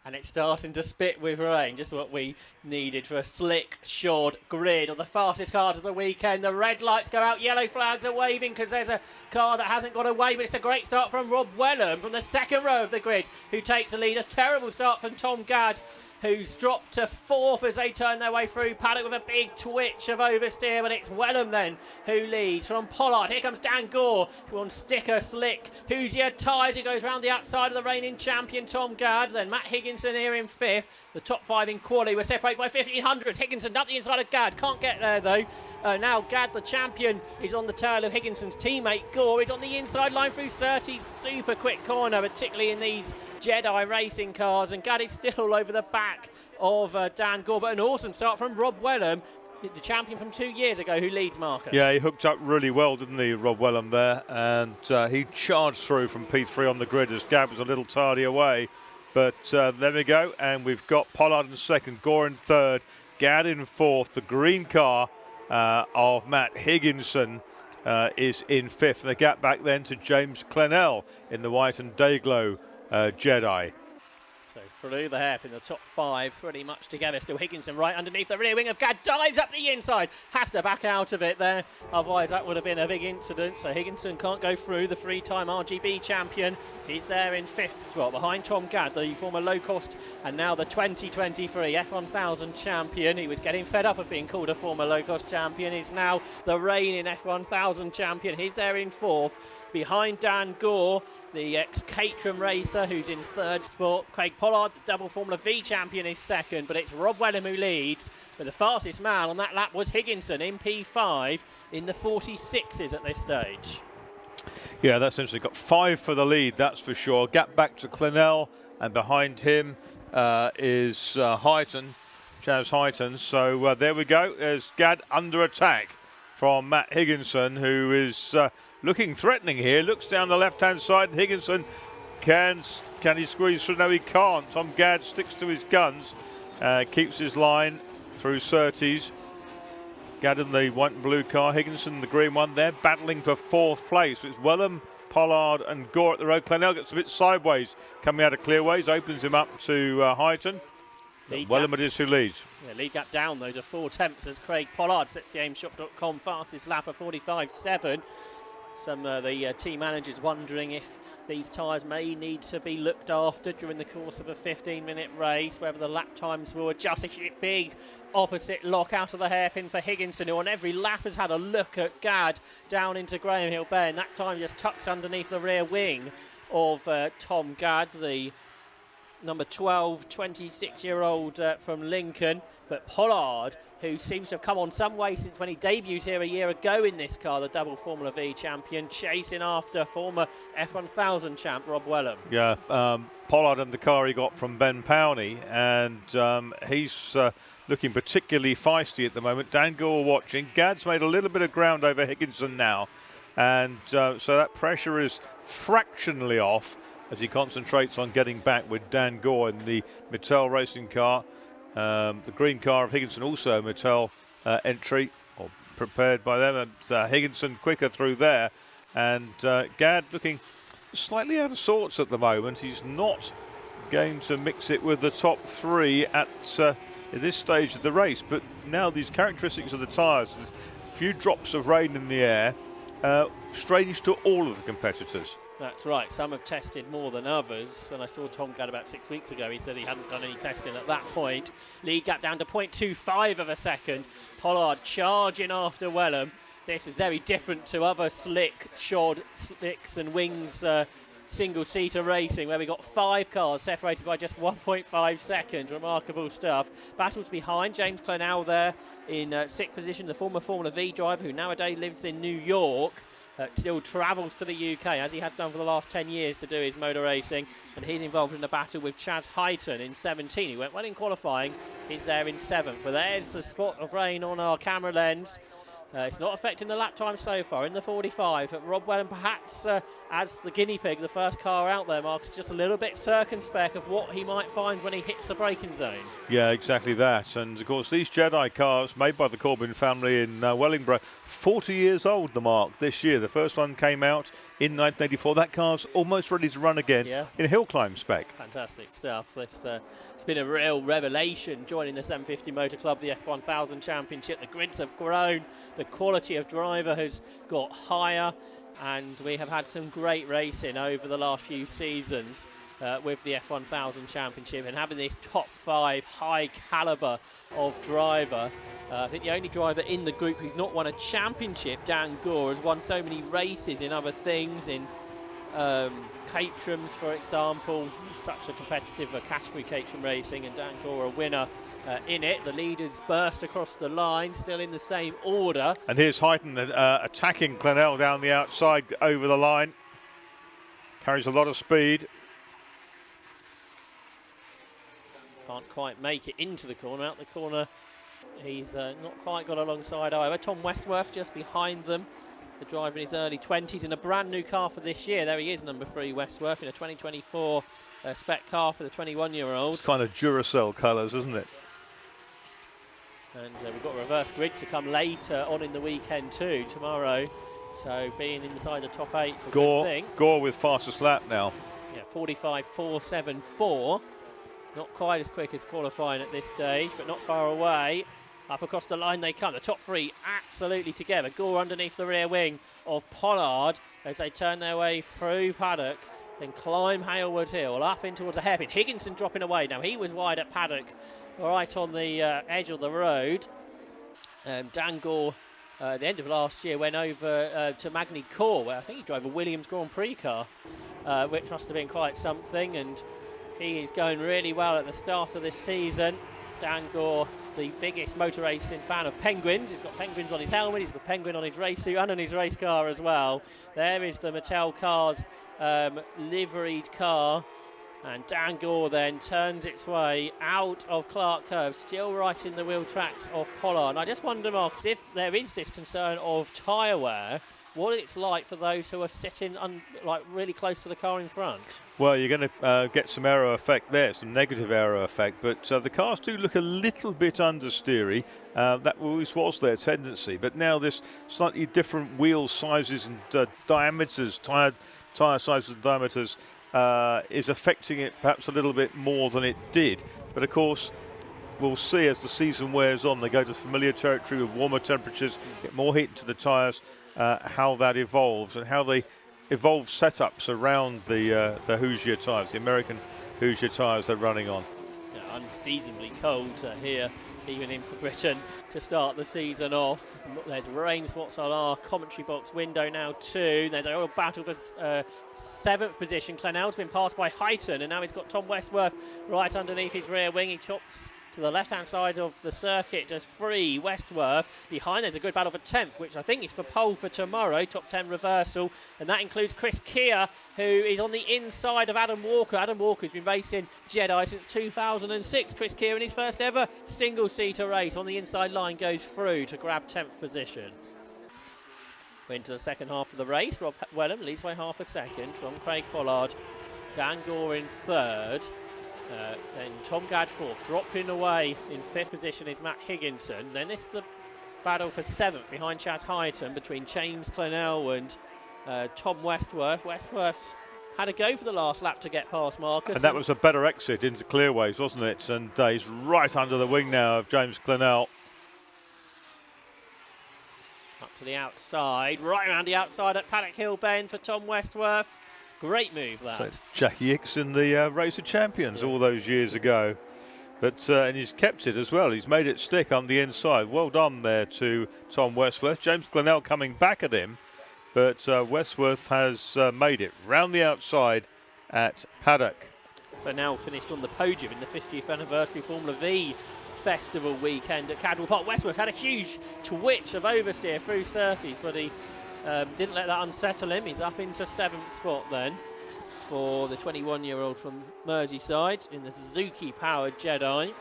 and it's starting to spit with rain. Just what we needed for a slick, short grid on the fastest car of the weekend. The red lights go out, yellow flags are waving because there's a car that hasn't got away, but it's a great start from Rob Wellham from the second row of the grid, who takes the lead. A terrible start from Tom Gadd, who's dropped to fourth as they turn their way through paddock with a big twitch of oversteer, but it's Wellham then who leads from Pollard. Here comes Dan Gore, who on sticker slick. Hoosier tyres, who goes round the outside of the reigning champion Tom Gadd. Then Matt Higginson here in fifth. The top five in quali were separated by 1500s. Higginson up the inside of Gadd, can't get there though. Now Gadd, the champion, is on the tail of Higginson's teammate Gore. He's on the inside line through 30. Super quick corner, particularly in these Jedi racing cars, and Gadd is still all over the back of Dan Gore, but an awesome start from Rob Wellham, the champion from 2 years ago, who leads Marcus. Yeah, he hooked up really well, didn't he, Rob Wellham there, and he charged through from P3 on the grid as Gadd was a little tardy away, but there we go, and we've got Pollard in second, Gore in third, Gadd in fourth. The green car of Matt Higginson is in fifth, and the gap back then to James Clennell in the white and Dayglow Jedi. So through the hairpin, the top five pretty much together. Still Higginson right underneath the rear wing of Gadd, dives up the inside, has to back out of it there, otherwise that would have been a big incident. So Higginson can't go through. The three-time RGB champion, he's there in fifth spot behind Tom Gadd, the former low-cost and now the 2023 F1000 champion. He was getting fed up of being called a former low-cost champion. He's now the reigning F1000 champion. He's there in fourth. Behind Dan Gore, the ex-Caterham racer, who's in third spot. Craig Pollard, the double Formula V champion, is second, but it's Rob Wellham who leads. But the fastest man on that lap was Higginson in P5 in the 46s at this stage. Yeah, that's essentially got 5 for the lead, that's for sure. Gap back to Clennell, and behind him is Hyton, Chaz Hyton. So there we go. There's Gadd under attack from Matt Higginson, who is looking threatening here. Looks down the left-hand side. Higginson can he squeeze through? No, he can't. Tom Gadd sticks to his guns, keeps his line through Surtees. Gadd in the white and blue car, Higginson the green one there, battling for fourth place. It's Wellham, Pollard and Gore at the road. Clennell gets a bit sideways coming out of clearways, opens him up to Hyton. Wellham it is who leads. Yeah, lead gap down though to 4 tenths as Craig Pollard sets the aimshop.com fastest lap of 45.7. Some of the team managers wondering if these tyres may need to be looked after during the course of a 15-minute race, whether the lap times will adjust. A big opposite lock out of the hairpin for Higginson, who on every lap has had a look at Gadd down into Graham Hill Bay, and that time just tucks underneath the rear wing of Tom Gadd, the number 12, 26-year-old from Lincoln. But Pollard, who seems to have come on some way since when he debuted here a year ago in this car, the double Formula V champion, chasing after former F1000 champ Rob Wellham. Yeah, Pollard and the car he got from Ben Powney, and he's looking particularly feisty at the moment. Dan Gore watching. Gadd's made a little bit of ground over Higginson now, and so that pressure is fractionally off as he concentrates on getting back with Dan Gore in the Mattel racing car. The green car of Higginson, also a Mattel entry, or prepared by them. And Higginson quicker through there. And Gadd looking slightly out of sorts at the moment. He's not going to mix it with the top three at this stage of the race. But now these characteristics of the tyres, there's a few drops of rain in the air, strange to all of the competitors. That's right, some have tested more than others, and I saw Tom Gadd about 6 weeks ago. He said he hadn't done any testing at that point. Lead gap down to 0.25 of a second. Pollard charging after Wellham. This is very different to other slick, shod slicks and wings single-seater racing, where we got 5 cars separated by just 1.5 seconds. Remarkable stuff. Battles behind. James Clennell there in 6th position, the former Formula V driver who nowadays lives in New York. Still travels to the UK, as he has done for the last 10 years, to do his motor racing, and he's involved in the battle with Chaz Hyton in 17. He went well in qualifying. He's there in 7th. But there's the spot of rain on our camera lens. It's not affecting the lap time so far in the 45, but Rob Wellham perhaps as the guinea pig, the first car out there, Mark, is just a little bit circumspect of what he might find when he hits the braking zone. Yeah, exactly that. And of course, these Jedi cars made by the Corbin family in Wellingborough, 40 years old, the Mark, this year. The first one came out in 1984. That car's almost ready to run again in hill climb spec. Fantastic stuff. It's been a real revelation joining the 750 Motor Club, the F1000 Championship. The grids have grown. The quality of driver has got higher, and we have had some great racing over the last few seasons with the F1000 Championship, and having this top 5 high caliber of driver. I think the only driver in the group who's not won a championship, Dan Gore, has won so many races in other things, in Caterhams, for example. Such a competitive category, Caterham racing, and Dan Gore a winner in it. The leaders burst across the line, still in the same order. And here's Heighton attacking Clennell down the outside over the line. Carries a lot of speed. Can't quite make it into the corner. Out the corner, he's not quite got alongside either. Tom Westworth just behind them. The driver in his early 20s in a brand new car for this year. There he is, number 3, Westworth, in a 2024 spec car for the 21-year-old. It's kind of Duracell colours, isn't it? And we've got a reverse grid to come later on in the weekend too, tomorrow. So being inside the top 8 is a good thing. Gore with fastest lap now. Yeah, 45.474. Not quite as quick as qualifying at this stage, but not far away. Up across the line they come. The top 3 absolutely together. Gore underneath the rear wing of Pollard as they turn their way through Paddock, then climb Halewood Hill, up in towards the hairpin. Higginson dropping away now. He was wide at Paddock, right on the edge of the road. Dan Gore, at the end of last year, went over to Magny Cour, where I think he drove a Williams Grand Prix car, which must have been quite something, and he is going really well at the start of this season. Dan Gore, the biggest motor racing fan of penguins. He's got penguins on his helmet, he's got penguin on his race suit and on his race car as well. There is the Mattel Cars liveried car, and Dan Gore then turns its way out of Clark Curve, still right in the wheel tracks of Pollard. And I just wonder, Marcus, if there is this concern of tyre wear, what it's like for those who are sitting like really close to the car in front. Well, you're going to get some aero effect there, some negative aero effect, but the cars do look a little bit understeery. That always was their tendency, but now this slightly different wheel sizes and diameters, tyre sizes and diameters is affecting it perhaps a little bit more than it did. But of course, we'll see as the season wears on, they go to familiar territory with warmer temperatures, get more heat into the tyres, how that evolves and how they evolve setups around the Hoosier tyres, the American Hoosier tyres they're running on. Yeah, unseasonably cold here, even in for Britain, to start the season off. There's rain spots on our commentary box window now too. There's a real battle for 7th position. Clennell's been passed by Heighton, and now he's got Tom Westworth right underneath his rear wing. He chops to the left-hand side of the circuit, just free Westworth. Behind there's a good battle for 10th, which I think is for pole for tomorrow, top 10 reversal, and that includes Chris Keir, who is on the inside of Adam Walker. Adam Walker's been racing Jedi since 2006. Chris Keir in his first ever single-seater race on the inside line goes through to grab 10th position. We're into the second half of the race. Rob Wellham leads by half a second from Craig Pollard. Dan Gore in 3rd. Then Tom Gadd 4th, dropping away in 5th position is Matt Higginson. Then this is the battle for 7th behind Chaz Heighton between James Clennell and Tom Westworth. Westworth's had a go for the last lap to get past Marcus. And that was a better exit into clearways, wasn't it? And he's right under the wing now of James Clennell. Up to the outside, right around the outside at Paddock Hill Bend for Tom Westworth. Great move, that. So Jackie Hickson, the Race of Champions all those years ago. But and he's kept it as well. He's made it stick on the inside. Well done there to Tom Westworth. James Clennell coming back at him. But Westworth has made it round the outside at Paddock. Clennell finished on the podium in the 50th anniversary Formula V festival weekend at Cadwell Park. Westworth had a huge twitch of oversteer through 30s, but he didn't let that unsettle him. He's up into 7th spot then for the 21-year-old from Merseyside in the Suzuki-powered Jedi.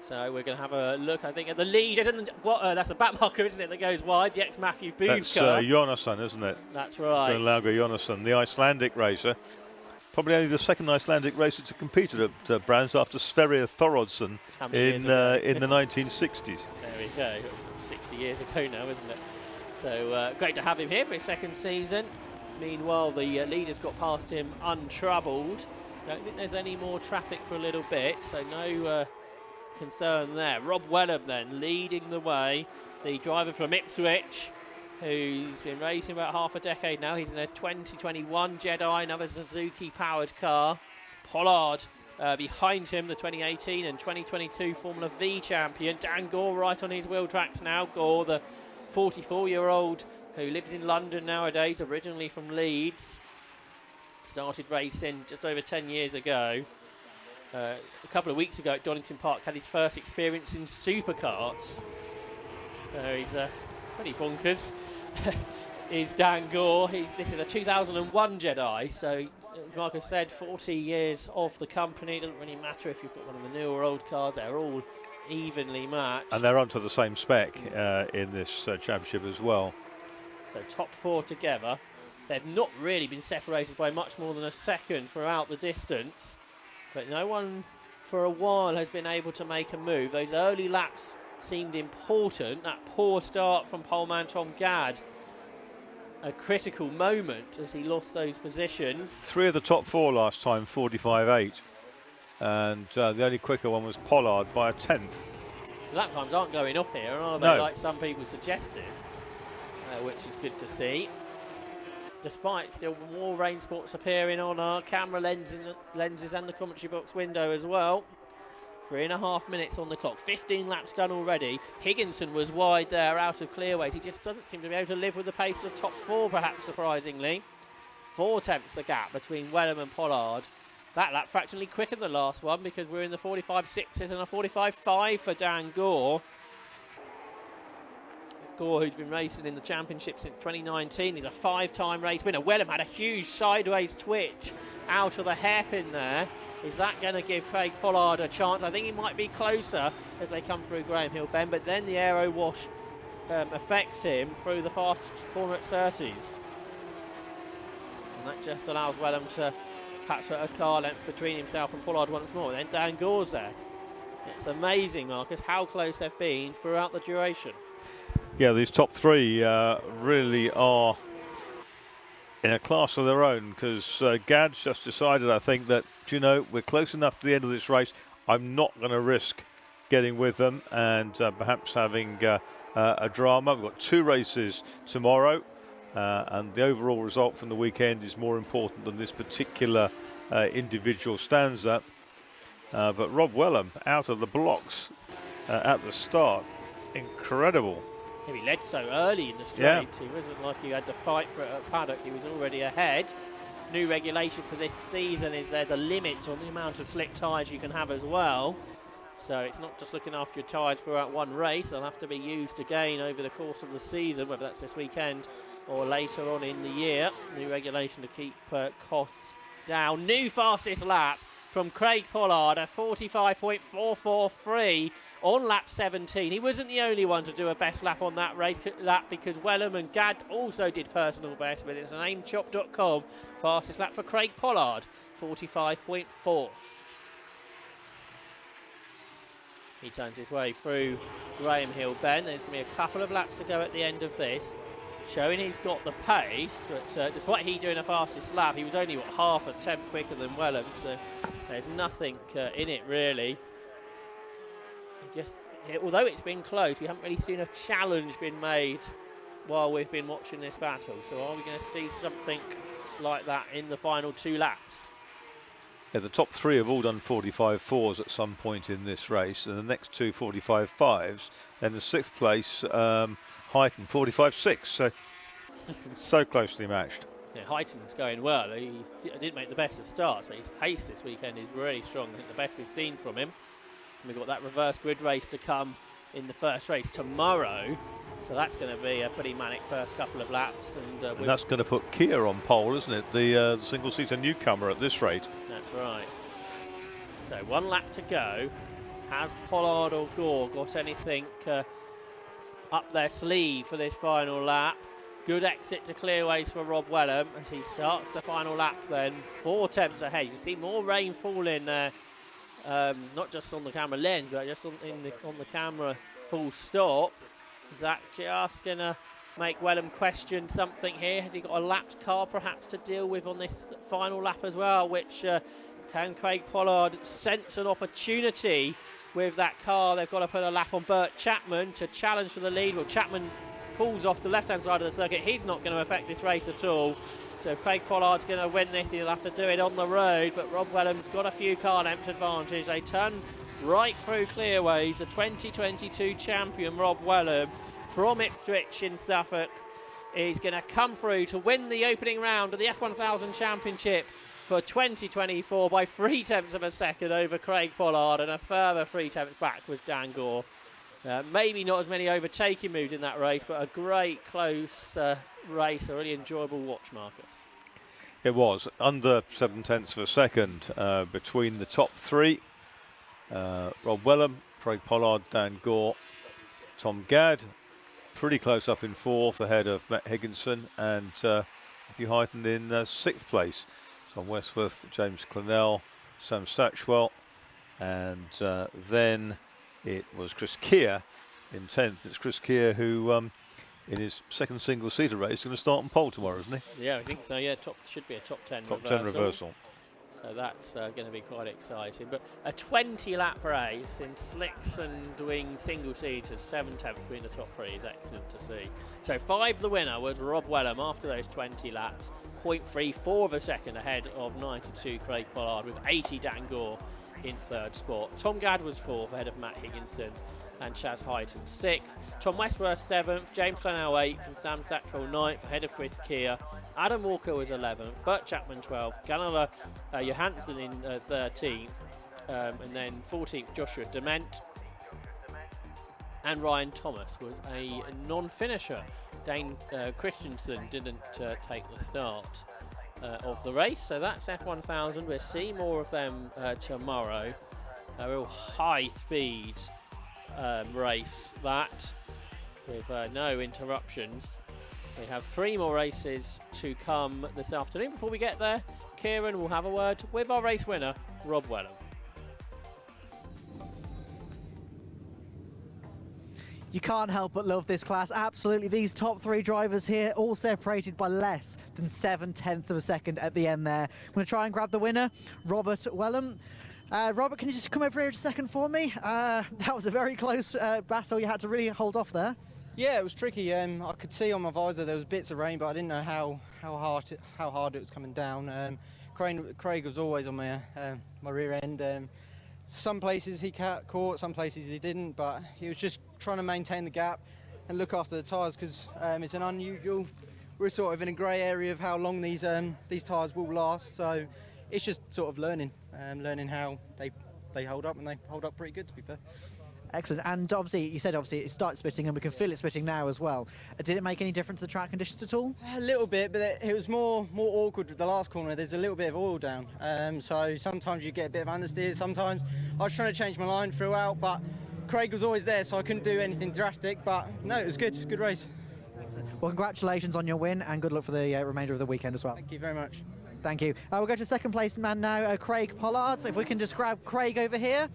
So we're going to have a look, I think, at the lead. That's a back marker, isn't it, that goes wide? The ex-Matthew Booth That's car. Jonason, isn't it? That's right. Lauga Jonason, the Icelandic racer. Probably only the second Icelandic racer to compete at Brands after Sverrir Thorodsson in the 1960s. There we go. 60 years ago now, isn't it? So great to have him here for his second season. Meanwhile, the leader's got past him untroubled. Don't think there's any more traffic for a little bit, so no concern there. Rob Wellham then leading the way, the driver from Ipswich, who's been racing about half a decade now. He's in a 2021 Jedi, another Suzuki powered car. Pollard behind him, the 2018 and 2022 Formula V champion. Dan Gore right on his wheel tracks now. Gore, the 44-year-old who lived in London nowadays, originally from Leeds. Started racing just over 10 years ago. A couple of weeks ago at Donington Park had his first experience in supercarts. So he's pretty bonkers. Is Dan Gore. This is a 2001 Jedi, so like I said, 40 years of the company. It doesn't really matter if you've got one of the new or old cars, they're all evenly matched. And they're onto the same spec in this championship as well. So top four together. They've not really been separated by much more than a second throughout the distance, but no one for a while has been able to make a move. Those early laps seemed important. That poor start from poleman Tom Gadd, a critical moment as he lost those positions. 3 of the top 4 last time, 45.8, and the only quicker one was Pollard by a 10th. So lap times aren't going up here, are they? No. Like some people suggested, which is good to see. Despite still more rain spots appearing on our camera lenses and the commentary box window as well. 3.5 minutes on the clock, 15 laps done already. Higginson was wide there, out of clearways. He just doesn't seem to be able to live with the pace of the top 4, perhaps surprisingly. 4 tenths a gap between Wellham and Pollard. That lap fractionally quicker than the last one because we're in the 45.6s and a 45.5 for Dan Gore. Gore, who's been racing in the championship since 2019, he's a 5-time race winner. Wellham had a huge sideways twitch out of the hairpin there. Is that going to give Craig Pollard a chance? I think he might be closer as they come through Graham Hill Bend, but then the aero wash affects him through the fastest corner at Surtees. And that just allows Wellham to perhaps put a car length between himself and Pollard once more. Then Dan Gore's there. It's amazing, Marcus, how close they've been throughout the duration. Yeah, these top 3 really are in a class of their own because Gadd's just decided, I think, that, you know, we're close enough to the end of this race. I'm not going to risk getting with them and perhaps having a drama. We've got 2 races tomorrow and the overall result from the weekend is more important than this particular individual stanza. But Rob Wellham out of the blocks at the start. Incredible. He led so early in the straight. Yeah. He wasn't like he had to fight for it at paddock. He was already ahead. New regulation for this season is there's a limit on the amount of slick tyres you can have as well. So it's not just looking after your tyres throughout one race. They'll have to be used again over the course of the season, whether that's this weekend or later on in the year. New regulation to keep costs down. New fastest lap from Craig Pollard, a 45.443 on lap 17. He wasn't the only one to do a best lap on that race lap because Wellham and Gadd also did personal best, but it's an aimchop.com fastest lap for Craig Pollard, 45.4. He turns his way through Graham Hill Bend. There's going to be a couple of laps to go at the end of this, showing he's got the pace, but despite he doing a fastest lap, he was only, half a tenth quicker than Wellham, so there's nothing in it, really. Although it's been close, we haven't really seen a challenge been made while we've been watching this battle, so are we going to see something like that in the final 2 laps? Yeah, the top 3 have all done 45.4s at some point in this race, and the next 2 45.5s, and the 6th place Heighton 45.6, so closely matched. Yeah, Heighton's going well. He didn't make the best of starts, but his pace this weekend is really strong. I think the best we've seen from him. And we've got that reverse grid race to come in the first race tomorrow, so that's going to be a pretty manic first couple of laps. And that's going to put Kia on pole, isn't it? The single-seater newcomer at this rate. That's right. So 1 lap to go. Has Pollard or Gore got anything up their sleeve for this final lap? Good exit to clearways for Rob Wellham as he starts the final lap then. 4 tenths ahead. You can see more rain falling there, not just on the camera lens, but just on the camera full stop. Is that just going to make Wellham question something here? Has he got a lapped car perhaps to deal with on this final lap as well, which can Craig Pollard sense an opportunity with that car? They've got to put a lap on Bert Chapman to challenge for the lead. Well, Chapman pulls off the left-hand side of the circuit. He's not going to affect this race at all. So if Craig Pollard's going to win this, he'll have to do it on the road. But Rob Wellham's got a few car lengths advantage. They turn right through clearways. The 2022 champion, Rob Wellham, from Ipswich in Suffolk, is going to come through to win the opening round of the F1000 Championship for 2024 by 3 tenths of a second over Craig Pollard, and a further 3 tenths back was Dan Gore. Maybe not as many overtaking moves in that race, but a great close race, a really enjoyable watch, Marcus. It was under 7 tenths of a second between the top 3. Rob Wellham, Craig Pollard, Dan Gore, Tom Gadd, pretty close up in 4th ahead of Matt Higginson, and Matthew Hyden in 6th place. Tom Westworth, James Clennell, Sam Satchwell, and then it was Chris Keir in 10th. It's Chris Keir who, in his second single-seater race, is going to start on pole tomorrow, isn't he? Yeah, I think so. Yeah, should be a top 10 top reversal. 10 reversal. So that's going to be quite exciting. But a 20-lap race in slicks and doing single-seaters, 7 tenths between the top 3 is excellent to see. So 5 the winner was Rob Wellham after those 20 laps. 0.34 of a second ahead of 92 Craig Pollard, with 80 Dan Gore in 3rd spot. Tom Gadd was 4th ahead of Matt Higginson and Chaz Hyton 6th. Tom Westworth 7th, James Clennell 8th, and Sam Satchwell 9th ahead of Chris Keir. Adam Walker was 11th, Bert Chapman 12th, Gunnar Johansson in 13th, and then 14th Joshua Dement. And Ryan Thomas was a non-finisher. Dane Christensen didn't take the start of the race, so that's F1000. We'll see more of them tomorrow. A real high-speed race that, with no interruptions. We have 3 more races to come this afternoon. Before we get there, Kieran will have a word with our race winner, Rob Wellham. You can't help but love this class. Absolutely, these top 3 drivers here, all separated by less than 7 tenths of a second at the end there. I'm going to try and grab the winner, Robert Wellham. Robert, can you just come over here just a second for me? That was a very close battle. You had to really hold off there. Yeah, it was tricky. I could see on my visor there was bits of rain, but I didn't know how hard it was coming down. Craig was always on my rear end. Some places he caught, some places he didn't, but he was just trying to maintain the gap and look after the tyres, because it's an unusual. We're sort of in a grey area of how long these tyres will last, so it's just sort of learning how they hold up, and they hold up pretty good, to be fair. Excellent. And obviously, you said it started spitting, and we can feel it spitting now as well. Did it make any difference to the track conditions at all? A little bit, but it was more awkward with the last corner. There's a little bit of oil down, so sometimes you get a bit of understeer. Sometimes I was trying to change my line throughout, but Craig was always there, so I couldn't do anything drastic. But no, it was good. Good race. Well, congratulations on your win, and good luck for the remainder of the weekend as well. Thank you very much. Thank you. We'll go to second place man now, Craig Pollard. So if we can just grab Craig over here.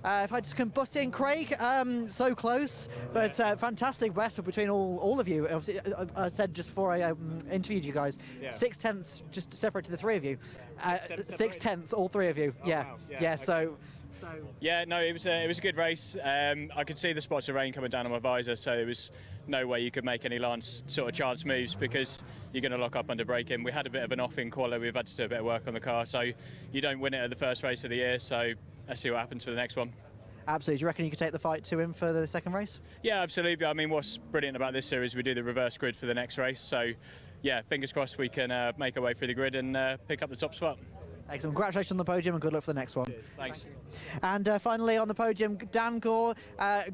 If I just can butt in, Craig, so close, but fantastic battle between all of you. Obviously, I said just before I interviewed you guys, 6 tenths just separated the 3 of you. 6 tenths, all 3 of you. Oh, yeah, wow. yeah. Okay. So. Yeah, no, it was a good race. I could see the spots of rain coming down on my visor, so there was no way you could make any sort of chance moves, because you're going to lock up under braking. We had a bit of an off in quali. We've had to do a bit of work on the car, so you don't win it at the first race of the year. So let's see what happens for the next one. Absolutely. Do you reckon you could take the fight to him for the second race? Yeah, absolutely. I mean, what's brilliant about this series, we do the reverse grid for the next race. So, yeah, fingers crossed we can make our way through the grid and pick up the top spot. Excellent. Congratulations on the podium, and good luck for the next one. Cheers. Thanks. And finally on the podium, Dan Gore.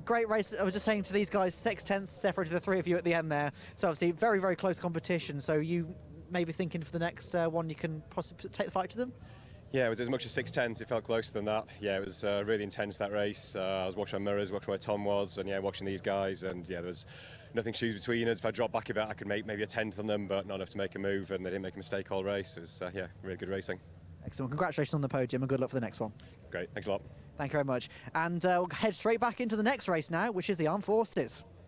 Great race. I was just saying to these guys, 6 tenths separated the 3 of you at the end there. So obviously very, very close competition. So you maybe thinking for the next one you can possibly take the fight to them? Yeah, it was as much as 6/10. It felt closer than that. Yeah, it was really intense, that race. I was watching my mirrors, watching where Tom was, and yeah, watching these guys. And yeah, there was nothing shoes between us. If I dropped back a bit, I could make maybe a 10th on them, but not enough to make a move. And they didn't make a mistake all race. It was yeah, really good racing. Excellent. Congratulations on the podium and good luck for the next one. Great, thanks a lot. Thank you very much. And we'll head straight back into the next race now, which is the Armed Forces.